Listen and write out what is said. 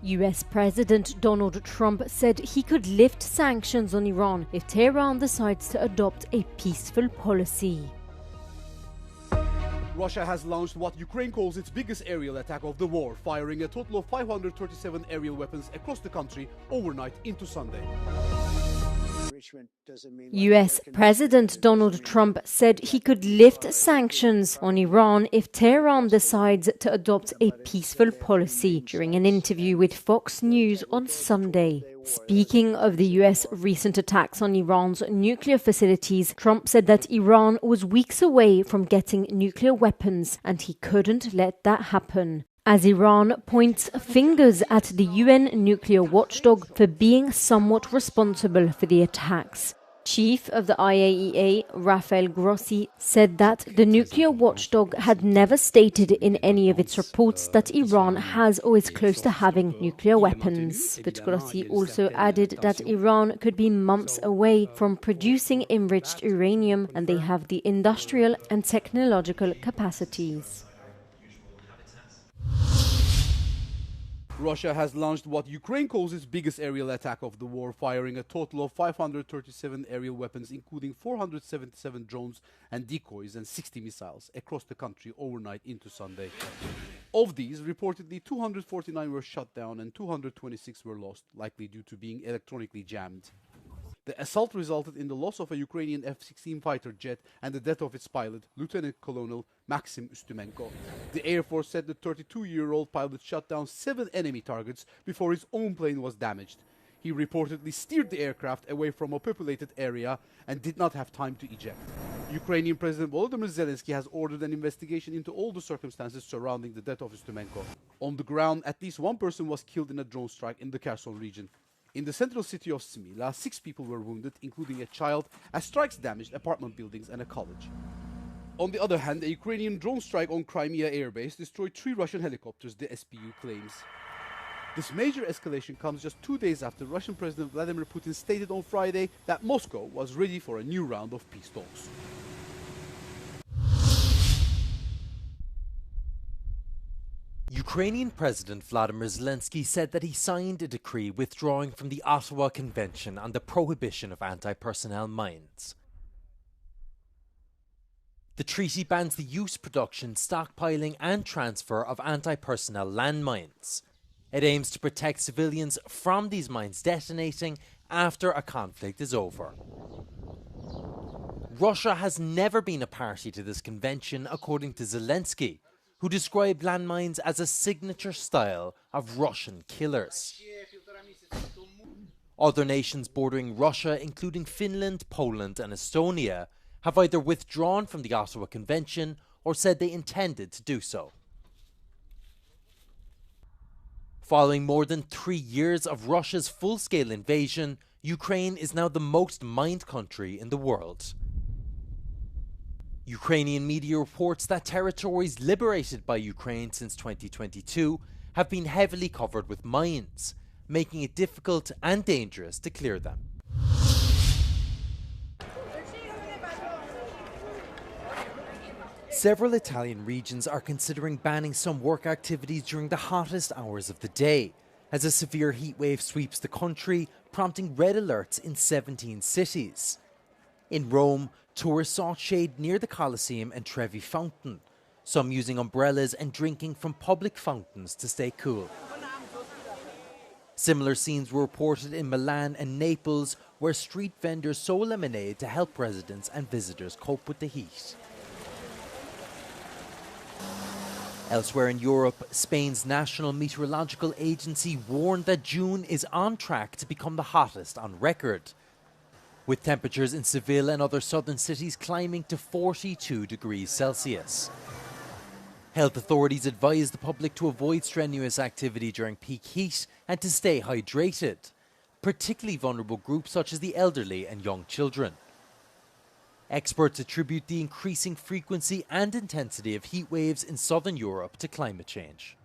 US President Donald Trump said he could lift sanctions on Iran if Tehran decides to adopt a peaceful policy. Russia has launched what Ukraine calls its biggest aerial attack of the war, firing a total of 537 aerial weapons across the country overnight into Sunday. US President Donald Trump said he could lift sanctions on Iran if Tehran decides to adopt a peaceful policy during an interview with Fox News on Sunday. Speaking of the US recent attacks on Iran's nuclear facilities, Trump said that Iran was weeks away from getting nuclear weapons and he couldn't let that happen. As Iran points fingers at the UN nuclear watchdog for being somewhat responsible for the attacks. Chief of the IAEA, Rafael Grossi, said that the nuclear watchdog had never stated in any of its reports that Iran has or is close to having nuclear weapons. But Grossi also added that Iran could be months away from producing enriched uranium and they have the industrial and technological capacities. Russia has launched what Ukraine calls its biggest aerial attack of the war, firing a total of 537 aerial weapons, including 477 drones and decoys and 60 missiles across the country overnight into Sunday. Of these, reportedly 249 were shot down and 226 were lost, likely due to being electronically jammed. The assault resulted in the loss of a Ukrainian F-16 fighter jet and the death of its pilot, Lieutenant Colonel Maxim Ustymenko. The Air Force said the 32-year-old pilot shot down 7 enemy targets before his own plane was damaged. He reportedly steered the aircraft away from a populated area and did not have time to eject. Ukrainian President Volodymyr Zelensky has ordered an investigation into all the circumstances surrounding the death of Ustymenko. On the ground, at least one person was killed in a drone strike in the Kherson region. In the central city of Smila, 6 people were wounded, including a child, as strikes damaged apartment buildings and a college. On the other hand, a Ukrainian drone strike on Crimea airbase destroyed 3 Russian helicopters, the SBU claims. This major escalation comes just 2 days after Russian President Vladimir Putin stated on Friday that Moscow was ready for a new round of peace talks. Ukrainian President Vladimir Zelensky said that he signed a decree withdrawing from the Ottawa Convention on the prohibition of anti-personnel mines. The treaty bans the use, production, stockpiling and transfer of anti-personnel landmines. It aims to protect civilians from these mines detonating after a conflict is over. Russia has never been a party to this convention, according to Zelensky, who described landmines as a signature style of Russian killers. Other nations bordering Russia, including Finland, Poland and Estonia, have either withdrawn from the Ottawa Convention or said they intended to do so. Following more than 3 years of Russia's full-scale invasion, Ukraine is now the most mined country in the world. Ukrainian media reports that territories liberated by Ukraine since 2022 have been heavily covered with mines, making it difficult and dangerous to clear them. Several Italian regions are considering banning some work activities during the hottest hours of the day, as a severe heatwave sweeps the country, prompting red alerts in 17 cities. In Rome, tourists sought shade near the Colosseum and Trevi Fountain, some using umbrellas and drinking from public fountains to stay cool. Similar scenes were reported in Milan and Naples, where street vendors sold lemonade to help residents and visitors cope with the heat. Elsewhere in Europe, Spain's National Meteorological Agency warned that June is on track to become the hottest on record, with temperatures in Seville and other southern cities climbing to 42 degrees Celsius. Health authorities advise the public to avoid strenuous activity during peak heat and to stay hydrated, particularly vulnerable groups such as the elderly and young children. Experts attribute the increasing frequency and intensity of heat waves in southern Europe to climate change.